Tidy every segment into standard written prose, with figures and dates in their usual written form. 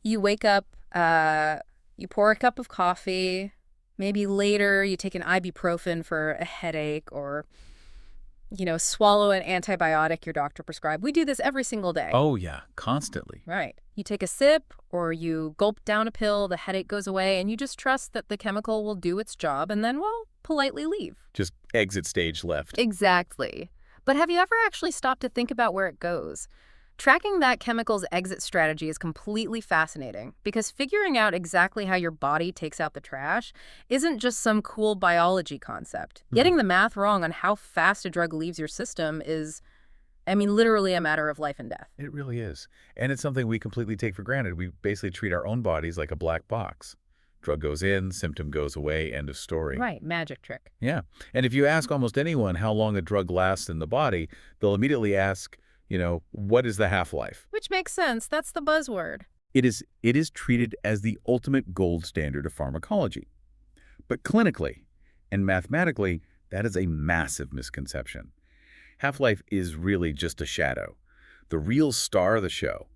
You wake up, you pour a cup of coffee, maybe later you take an ibuprofen for a headache or, swallow an antibiotic your doctor prescribed. We do this every single day. Oh, yeah, constantly. Right. You take a sip or you gulp down a pill, the headache goes away, and you just trust that the chemical will do its job and then, well, politely leave. Just exit stage left. Exactly. But have you ever actually stopped to think about where it goes? Tracking that chemical's exit strategy is completely fascinating because figuring out exactly how your body takes out the trash isn't just some cool biology concept. Getting the math wrong on how fast a drug leaves your system is, literally a matter of life and death. It really is. And it's something we completely take for granted. We basically treat our own bodies like a black box. Drug goes in, symptom goes away, end of story. Right, magic trick. Yeah. And if you ask almost anyone how long a drug lasts in the body, they'll immediately ask, what is the half-life? Which makes sense. That's the buzzword. It is treated as the ultimate gold standard of pharmacology. But clinically and mathematically, that is a massive misconception. Half-life is really just a shadow. The real star of the show,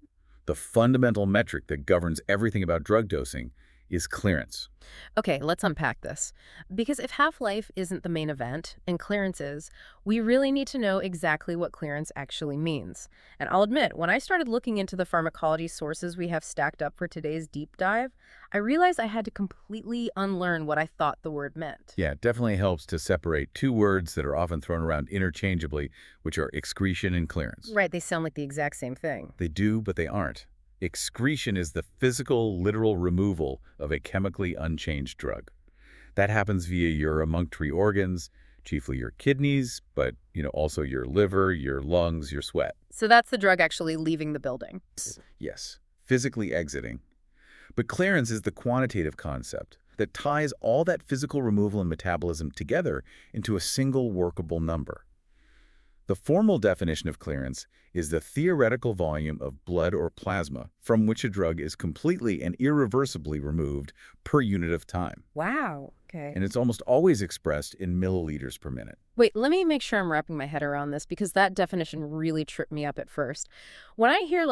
the fundamental metric that governs everything about drug dosing, is clearance. Okay, let's unpack this. Because if half-life isn't the main event, and clearance is, we really need to know exactly what clearance actually means. And I'll admit, when I started looking into the pharmacology sources we have stacked up for today's deep dive, I realized I had to completely unlearn what I thought the word meant. Yeah, it definitely helps to separate two words that are often thrown around interchangeably, which are excretion and clearance. Right, they sound like the exact same thing. They do, but they aren't. Excretion is the physical, literal removal of a chemically unchanged drug. That happens via your emunctory organs, chiefly your kidneys, but also your liver, your lungs, your sweat. So that's the drug actually leaving the building. Yes, physically exiting. But clearance is the quantitative concept that ties all that physical removal and metabolism together into a single workable number. The formal definition of clearance is the theoretical volume of blood or plasma from which a drug is completely and irreversibly removed per unit of time. Wow, okay. And it's almost always expressed in milliliters per minute. Wait, let me make sure I'm wrapping my head around this because that definition really tripped me up at first. When I hear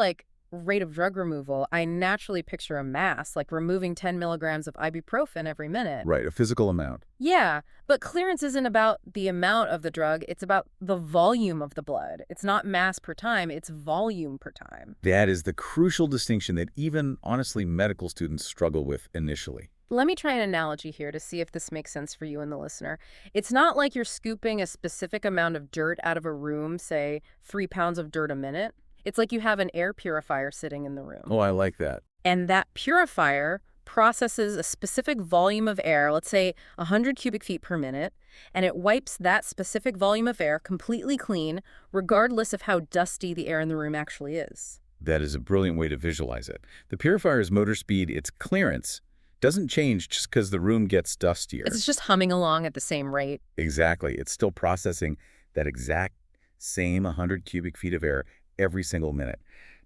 rate of drug removal, I naturally picture a mass, like removing 10 milligrams of ibuprofen every minute. Right, a physical amount. Yeah, but clearance isn't about the amount of the drug, it's about the volume of the blood. It's not mass per time, it's volume per time. That is the crucial distinction that even, honestly, medical students struggle with initially. Let me try an analogy here to see if this makes sense for you and the listener. It's not like you're scooping a specific amount of dirt out of a room, say 3 pounds of dirt a minute. It's like you have an air purifier sitting in the room. Oh, I like that. And that purifier processes a specific volume of air, let's say 100 cubic feet per minute, and it wipes that specific volume of air completely clean, regardless of how dusty the air in the room actually is. That is a brilliant way to visualize it. The purifier's motor speed, its clearance, doesn't change just because the room gets dustier. It's just humming along at the same rate. Exactly. It's still processing that exact same 100 cubic feet of air every single minute.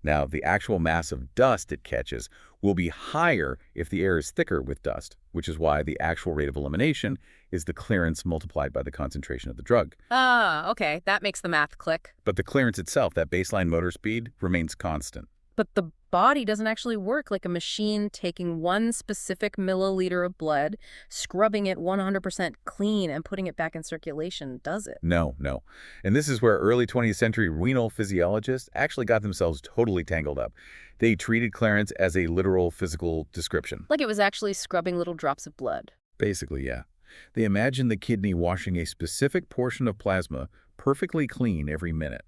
Now, the actual mass of dust it catches will be higher if the air is thicker with dust, which is why the actual rate of elimination is the clearance multiplied by the concentration of the drug. Ah, okay. That makes the math click. But the clearance itself, that baseline motor speed, remains constant. But the body doesn't actually work like a machine taking one specific milliliter of blood, scrubbing it 100% clean, and putting it back in circulation, does it? No. And this is where early 20th century renal physiologists actually got themselves totally tangled up. They treated clearance as a literal physical description. Like it was actually scrubbing little drops of blood. Basically, yeah. They imagined the kidney washing a specific portion of plasma perfectly clean every minute.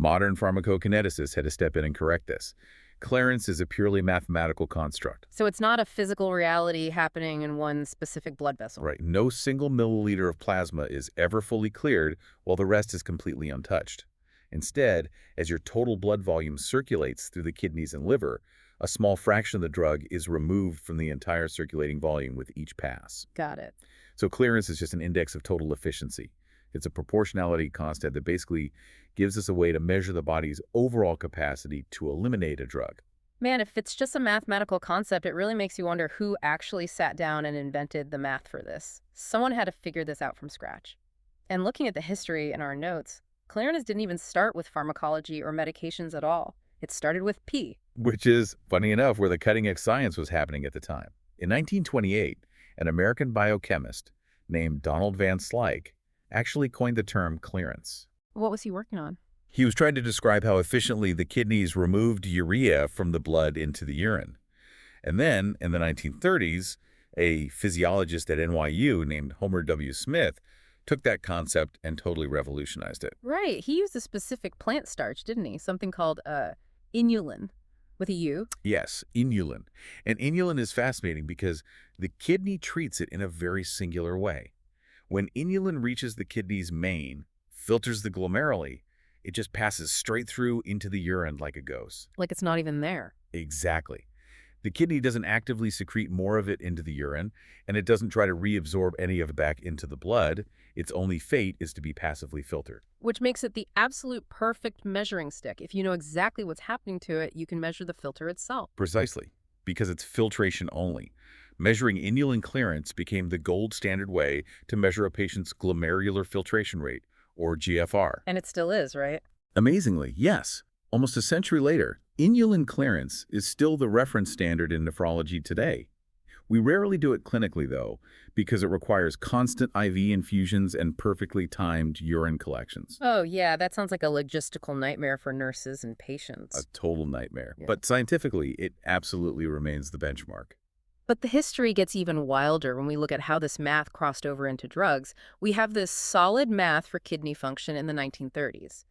Modern pharmacokineticists had to step in and correct this. Clearance is a purely mathematical construct. So it's not a physical reality happening in one specific blood vessel. Right. No single milliliter of plasma is ever fully cleared while the rest is completely untouched. Instead, as your total blood volume circulates through the kidneys and liver, a small fraction of the drug is removed from the entire circulating volume with each pass. Got it. So clearance is just an index of total efficiency. It's a proportionality constant that basically gives us a way to measure the body's overall capacity to eliminate a drug. Man, if it's just a mathematical concept, it really makes you wonder who actually sat down and invented the math for this. Someone had to figure this out from scratch. And looking at the history in our notes, clearance didn't even start with pharmacology or medications at all. It started with pee. which is, funny enough, where the cutting-edge science was happening at the time. In 1928, an American biochemist named Donald Van Slyke actually coined the term clearance. What was he working on? He was trying to describe how efficiently the kidneys removed urea from the blood into the urine. And then, in the 1930s, a physiologist at NYU named Homer W. Smith took that concept and totally revolutionized it. Right. He used a specific plant starch, didn't he? Something called inulin with a U. Yes, inulin. And inulin is fascinating because the kidney treats it in a very singular way. When inulin reaches the kidney's main, filters the glomeruli, it just passes straight through into the urine like a ghost. Like it's not even there. Exactly. The kidney doesn't actively secrete more of it into the urine, and it doesn't try to reabsorb any of it back into the blood. Its only fate is to be passively filtered. Which makes it the absolute perfect measuring stick. If you know exactly what's happening to it, you can measure the filter itself. Precisely, because it's filtration only. Measuring inulin clearance became the gold standard way to measure a patient's glomerular filtration rate, or GFR. And it still is, right? Amazingly, yes. Almost a century later, inulin clearance is still the reference standard in nephrology today. We rarely do it clinically, though, because it requires constant IV infusions and perfectly timed urine collections. Oh, yeah, that sounds like a logistical nightmare for nurses and A patients. total nightmare. Yeah. But scientifically, it absolutely remains the benchmark. But the history gets even wilder when we look at how this math crossed over into drugs. We have this solid math for kidney function in the 1930s.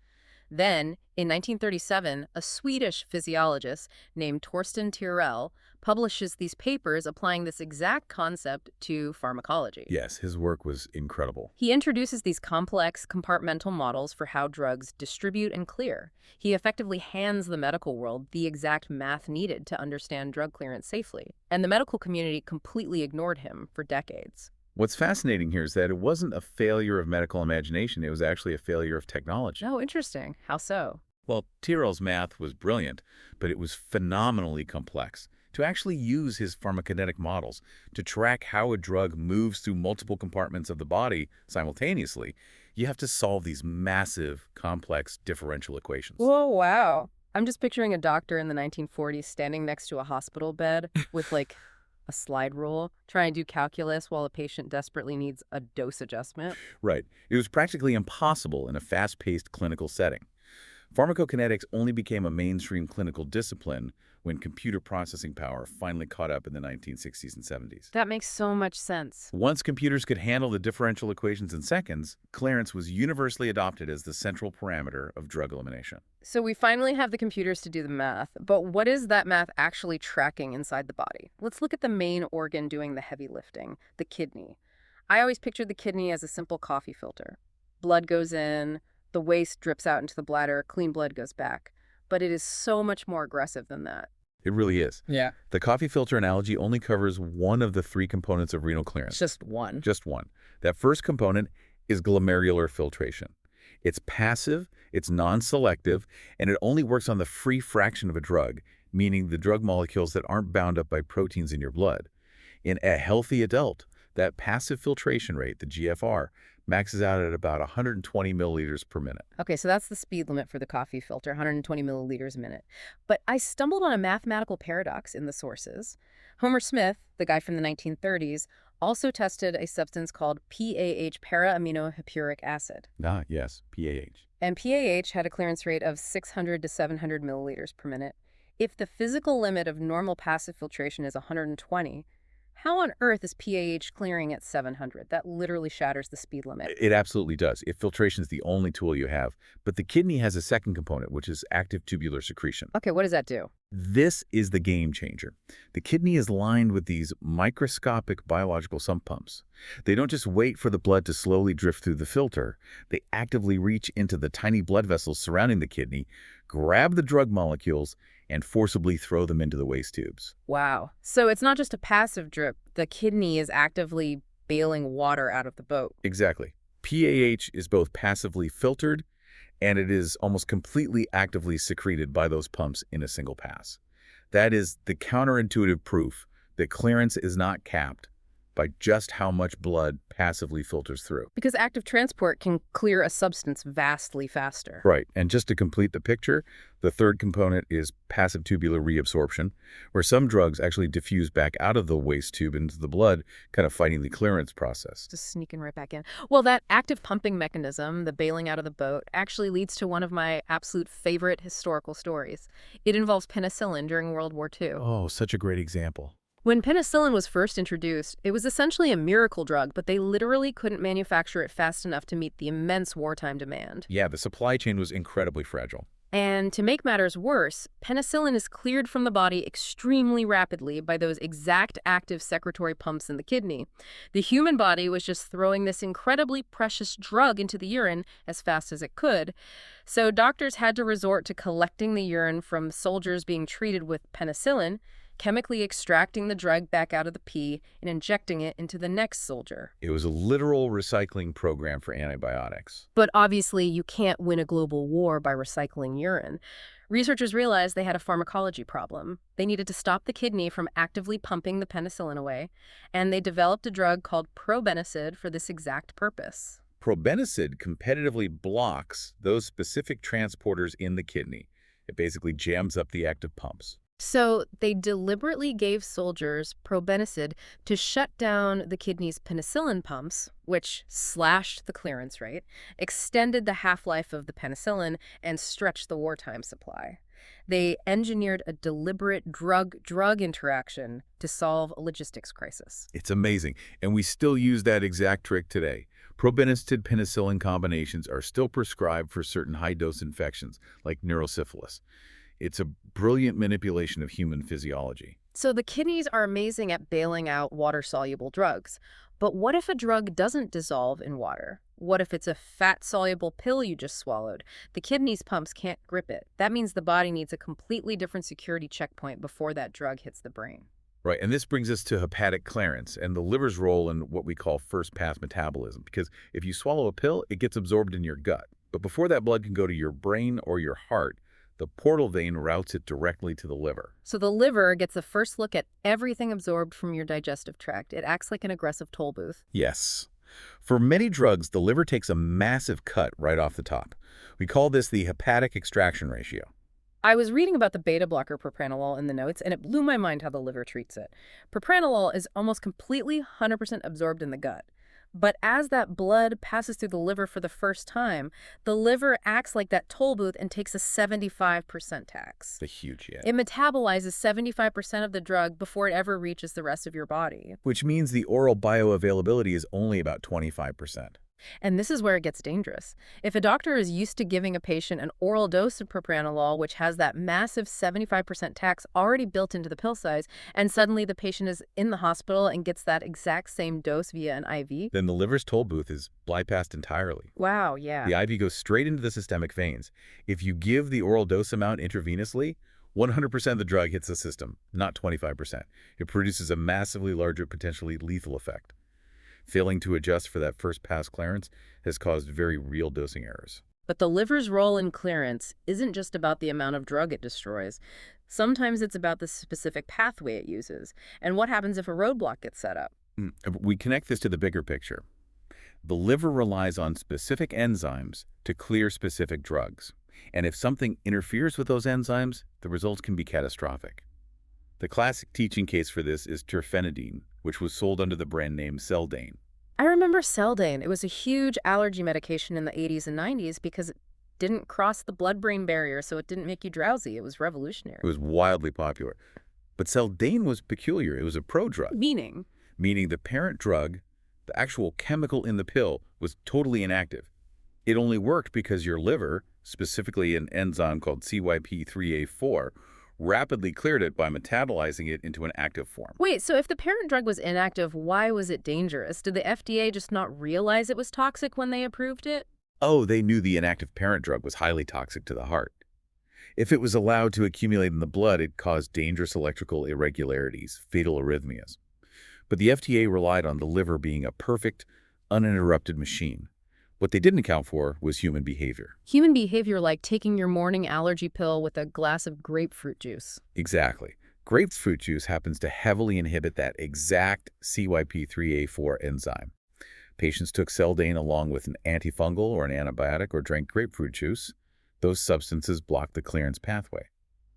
Then, in 1937, a Swedish physiologist named Torsten Tyrell publishes these papers applying this exact concept to pharmacology. Yes, his work was incredible. He introduces these complex compartmental models for how drugs distribute and clear. He effectively hands the medical world the exact math needed to understand drug clearance safely. And the medical community completely ignored him for decades. What's fascinating here is that it wasn't a failure of medical imagination, it was actually a failure of technology. Oh, interesting. How so? Well, Tyrrell's math was brilliant, but it was phenomenally complex. To actually use his pharmacokinetic models to track how a drug moves through multiple compartments of the body simultaneously, you have to solve these massive, complex differential equations. Whoa, wow. I'm just picturing a doctor in the 1940s standing next to a hospital bed with like a slide rule, trying to do calculus while a patient desperately needs a dose adjustment. Right. It was practically impossible in a fast-paced clinical setting. Pharmacokinetics only became a mainstream clinical discipline when computer processing power finally caught up in the 1960s and 70s. That makes so much sense. Once computers could handle the differential equations in seconds, clearance was universally adopted as the central parameter of drug elimination. So we finally have the computers to do the math, but what is that math actually tracking inside the body? Let's look at the main organ doing the heavy lifting, the kidney. I always pictured the kidney as a simple coffee filter. Blood goes in, the waste drips out into the bladder, clean blood goes back. But it is so much more aggressive than that. It really is. Yeah. The coffee filter analogy only covers one of the three components of renal clearance. Just one. Just one. That first component is glomerular filtration. It's passive, it's non-selective, and it only works on the free fraction of a drug, meaning the drug molecules that aren't bound up by proteins in your blood. In a healthy adult, that passive filtration rate, the GFR, maxes out at about 120 milliliters per minute. Okay, so that's the speed limit for the coffee filter, 120 milliliters a minute. But I stumbled on a mathematical paradox in the sources. Homer Smith, the guy from the 1930s, also tested a substance called PAH, para-aminohippuric acid. Ah, yes, PAH. And PAH had a clearance rate of 600 to 700 milliliters per minute. If the physical limit of normal passive filtration is 120, how on earth is PAH clearing at 700? That literally shatters the speed limit. It absolutely does. If filtration is the only tool you have. But the kidney has a second component, which is active tubular secretion. Okay, what does that do? This is the game changer. The kidney is lined with these microscopic biological sump pumps. They don't just wait for the blood to slowly drift through the filter. They actively reach into the tiny blood vessels surrounding the kidney, grab the drug molecules, and forcibly throw them into the waste tubes. Wow. So it's not just a passive drip. The kidney is actively bailing water out of the boat. Exactly. PAH is both passively filtered and it is almost completely actively secreted by those pumps in a single pass. That is the counterintuitive proof that clearance is not capped, by just how much blood passively filters through. Because active transport can clear a substance vastly faster. Right, and just to complete the picture, the third component is passive tubular reabsorption, where some drugs actually diffuse back out of the waste tube into the blood, kind of fighting the clearance process. Just sneaking right back in. Well, that active pumping mechanism, the bailing out of the boat, actually leads to one of my absolute favorite historical stories. It involves penicillin during World War II. Oh, such a great example. When penicillin was first introduced, it was essentially a miracle drug, but they literally couldn't manufacture it fast enough to meet the immense wartime demand. Yeah, the supply chain was incredibly fragile. And to make matters worse, penicillin is cleared from the body extremely rapidly by those exact active secretory pumps in the kidney. The human body was just throwing this incredibly precious drug into the urine as fast as it could. So doctors had to resort to collecting the urine from soldiers being treated with penicillin, chemically extracting the drug back out of the pee and injecting it into the next soldier. It was a literal recycling program for antibiotics. But obviously, you can't win a global war by recycling urine. Researchers realized they had a pharmacology problem. They needed to stop the kidney from actively pumping the penicillin away, and they developed a drug called probenecid for this exact purpose. Probenecid competitively blocks those specific transporters in the kidney. It basically jams up the active pumps. So they deliberately gave soldiers probenecid to shut down the kidney's penicillin pumps, which slashed the clearance rate, extended the half-life of the penicillin, and stretched the wartime supply. They engineered a deliberate drug-drug interaction to solve a logistics crisis. It's amazing, and we still use that exact trick today. Probenecid-penicillin combinations are still prescribed for certain high-dose infections, like neurosyphilis. It's a brilliant manipulation of human physiology. So the kidneys are amazing at bailing out water-soluble drugs. But what if a drug doesn't dissolve in water? What if it's a fat-soluble pill you just swallowed? The kidney's pumps can't grip it. That means the body needs a completely different security checkpoint before that drug hits the brain. Right, and this brings us to hepatic clearance and the liver's role in what we call first-pass metabolism, because if you swallow a pill, it gets absorbed in your gut. But before that blood can go to your brain or your heart, the portal vein routes it directly to the liver. So the liver gets a first look at everything absorbed from your digestive tract. It acts like an aggressive toll booth. Yes. For many drugs, the liver takes a massive cut right off the top. We call this the hepatic extraction ratio. I was reading about the beta blocker propranolol in the notes, and it blew my mind how the liver treats it. Propranolol is almost completely 100% absorbed in the gut. But as that blood passes through the liver for the first time, the liver acts like that toll booth and takes a 75% tax. It's a huge hit. It metabolizes 75% of the drug before it ever reaches the rest of your body. Which means the oral bioavailability is only about 25%. And this is where it gets dangerous. If a doctor is used to giving a patient an oral dose of propranolol, which has that massive 75% tax already built into the pill size, and suddenly the patient is in the hospital and gets that exact same dose via an IV, then the liver's toll booth is bypassed entirely. wow, yeah. The IV goes straight into the systemic veins. If you give the oral dose amount intravenously, 100% of the drug hits the system, not 25%. It produces a massively larger, potentially lethal effect. Failing to adjust for that first pass clearance has caused very real dosing errors. But the liver's role in clearance isn't just about the amount of drug it destroys. Sometimes it's about the specific pathway it uses. And what happens if a roadblock gets set up? We connect this to the bigger picture. The liver relies on specific enzymes to clear specific drugs. And if something interferes with those enzymes, the results can be catastrophic. The classic teaching case for this is terfenadine, which was sold under the brand name Seldane. I remember Seldane. It was a huge allergy medication in the 80s and 90s because it didn't cross the blood-brain barrier, so it didn't make you drowsy. It was revolutionary. It was wildly popular. But Seldane was peculiar. It was a prodrug. Meaning The parent drug, the actual chemical in the pill, was totally inactive. It only worked because your liver, specifically an enzyme called CYP3A4, rapidly cleared it by metabolizing it into an active form. Wait, so if the parent drug was inactive, why was it dangerous? Did the FDA just not realize it was toxic when they approved it? Oh, they knew the inactive parent drug was highly toxic to the heart. If it was allowed to accumulate in the blood, it caused dangerous electrical irregularities, fatal arrhythmias. But the FDA relied on the liver being a perfect, uninterrupted machine. What they didn't account for was human behavior. Human behavior like taking your morning allergy pill with a glass of grapefruit juice. Exactly. Grapefruit juice happens to heavily inhibit that exact CYP3A4 enzyme. Patients took Seldane along with an antifungal or an antibiotic or drank grapefruit juice. Those substances block the clearance pathway.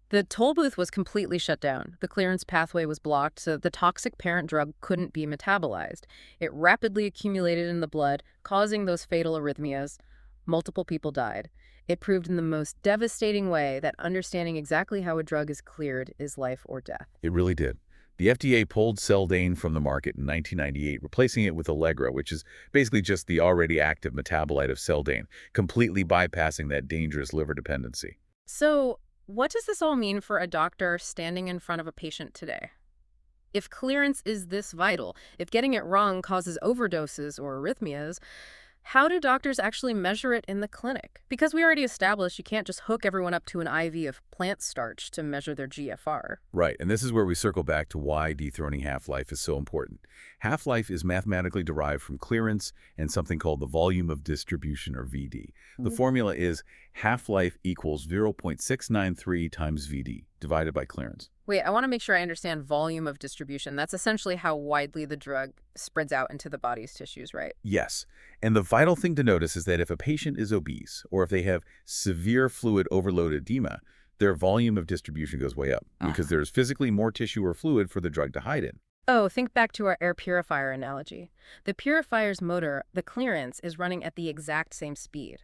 The toll booth was completely shut down. The clearance pathway was blocked, so the toxic parent drug couldn't be metabolized. It rapidly accumulated in the blood, causing those fatal arrhythmias. Multiple people died. It proved in the most devastating way that understanding exactly how a drug is cleared is life or death. It really did. The FDA pulled Seldane from the market in 1998, replacing it with Allegra, which is basically just the already active metabolite of Seldane, completely bypassing that dangerous liver dependency. So, what does this all mean for a doctor standing in front of a patient today? If clearance is this vital, if getting it wrong causes overdoses or arrhythmias, how do doctors actually measure it in the clinic? Because we already established you can't just hook everyone up to an IV of plant starch to measure their GFR. Right, and this is where we circle back to why dethroning half-life is so important. Half-life is mathematically derived from clearance and something called the volume of distribution, or VD. The formula is half-life equals 0.693 times VD divided by clearance. Wait, I want to make sure I understand volume of distribution. That's essentially how widely the drug spreads out into the body's tissues, right? Yes, and the vital thing to notice is that if a patient is obese or if they have severe fluid overload edema, their volume of distribution goes way up because there's physically more tissue or fluid for the drug to hide in. Oh, think back to our air purifier analogy. The purifier's motor, the clearance, is running at the exact same speed.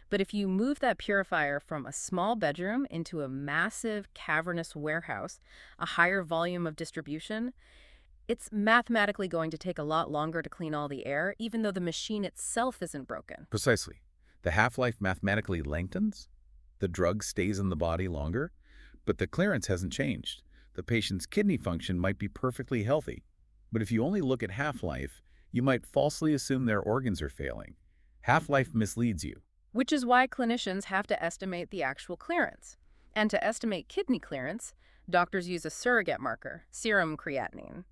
But if you move that purifier from a small bedroom into a massive cavernous warehouse, a higher volume of distribution, it's mathematically going to take a lot longer to clean all the air, even though the machine itself isn't broken. Precisely. The half-life mathematically lengthens, the drug stays in the body longer, but the clearance hasn't changed. The patient's kidney function might be perfectly healthy, but if you only look at half-life, you might falsely assume their organs are failing. Half-life misleads you. Which is why clinicians have to estimate the actual clearance. And to estimate kidney clearance, doctors use a surrogate marker, serum creatinine.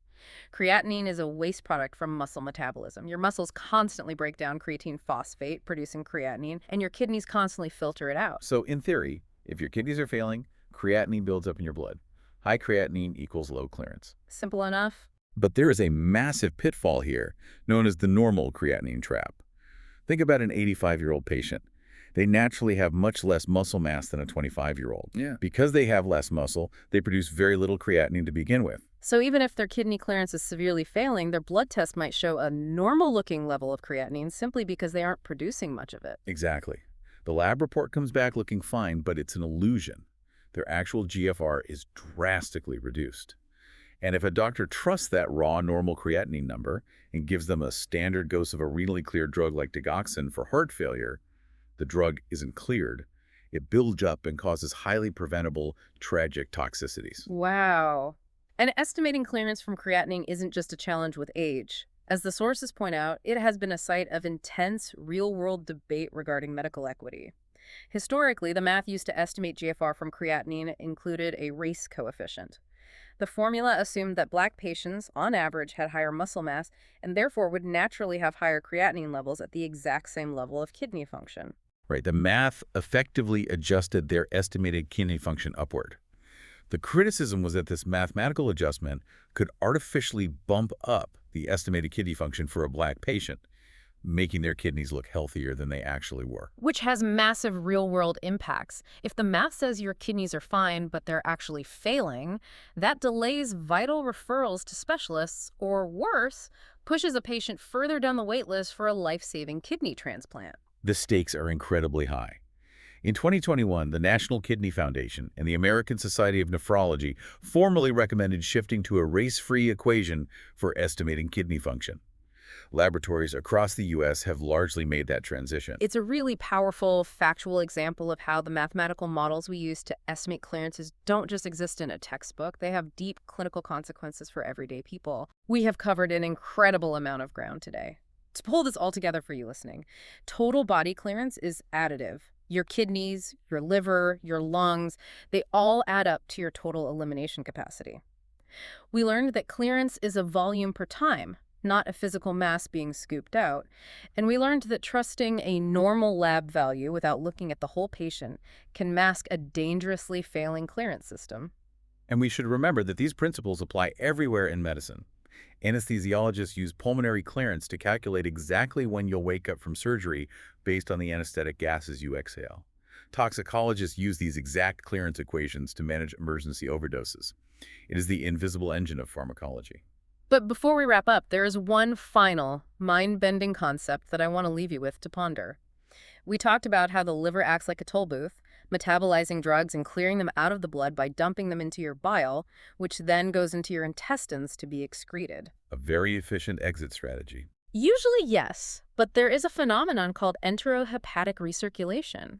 Creatinine is a waste product from muscle metabolism. Your muscles constantly break down creatine phosphate, producing creatinine, and your kidneys constantly filter it out. So in theory, if your kidneys are failing, creatinine builds up in your blood. High creatinine equals low clearance. Simple enough? But there is a massive pitfall here, known as the normal creatinine trap. Think about an 85-year-old patient. They naturally have much less muscle mass than a 25-year-old. Yeah. Because they have less muscle, they produce very little creatinine to begin with. So even if their kidney clearance is severely failing, their blood test might show a normal-looking level of creatinine simply because they aren't producing much of it. Exactly. The lab report comes back looking fine, but it's an illusion. Their actual GFR is drastically reduced. And if a doctor trusts that raw normal creatinine number and gives them a standard dose of a renally cleared drug like digoxin for heart failure, the drug isn't cleared. It builds up and causes highly preventable, tragic toxicities. Wow. And estimating clearance from creatinine isn't just a challenge with age. As the sources point out, it has been a site of intense, real-world debate regarding medical equity. Historically, the math used to estimate GFR from creatinine included a race coefficient. The formula assumed that Black patients, on average, had higher muscle mass and therefore would naturally have higher creatinine levels at the exact same level of kidney function. Right, the math effectively adjusted their estimated kidney function upward. The criticism was that this mathematical adjustment could artificially bump up the estimated kidney function for a Black patient, making their kidneys look healthier than they actually were. Which has massive real-world impacts. If the math says your kidneys are fine, but they're actually failing, that delays vital referrals to specialists, or worse, pushes a patient further down the wait list for a life-saving kidney transplant. The stakes are incredibly high. In 2021, the National Kidney Foundation and the American Society of Nephrology formally recommended shifting to a race-free equation for estimating kidney function. Laboratories across the U.S. have largely made that transition. It's a really powerful, factual example of how the mathematical models we use to estimate clearances don't just exist in a textbook. They have deep clinical consequences for everyday people. We have covered an incredible amount of ground today. To pull this all together for you listening, total body clearance is additive. Your kidneys, your liver, your lungs, they all add up to your total elimination capacity. We learned that clearance is a volume per time, not a physical mass being scooped out. And we learned that trusting a normal lab value without looking at the whole patient can mask a dangerously failing clearance system. And we should remember that these principles apply everywhere in medicine. Anesthesiologists use pulmonary clearance to calculate exactly when you'll wake up from surgery based on the anesthetic gases you exhale. Toxicologists use these exact clearance equations to manage emergency overdoses. It is the invisible engine of pharmacology. But before we wrap up, there is one final, mind-bending concept that I want to leave you with to ponder. We talked about how the liver acts like a toll booth, metabolizing drugs and clearing them out of the blood by dumping them into your bile, which then goes into your intestines to be excreted. A very efficient exit strategy. Usually, yes, but there is a phenomenon called enterohepatic recirculation.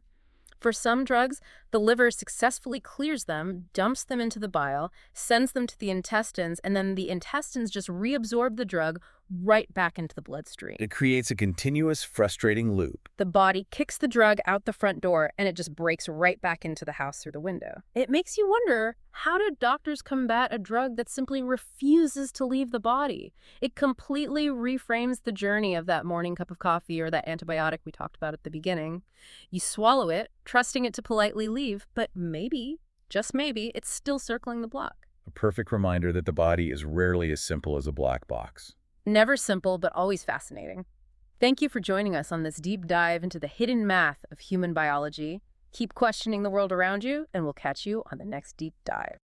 For some drugs, the liver successfully clears them, dumps them into the bile, sends them to the intestines, and then the intestines just reabsorb the drug right back into the bloodstream. It creates a continuous, frustrating loop. The body kicks the drug out the front door, and it just breaks right back into the house through the window. It makes you wonder, how do doctors combat a drug that simply refuses to leave the body? It completely reframes the journey of that morning cup of coffee or that antibiotic we talked about at the beginning. You swallow it, trusting it to politely leave, but maybe, just maybe, it's still circling the block. A perfect reminder that the body is rarely as simple as a black box. Never simple, but always fascinating. Thank you for joining us on this deep dive into the hidden math of human biology. Keep questioning the world around you, and we'll catch you on the next deep dive.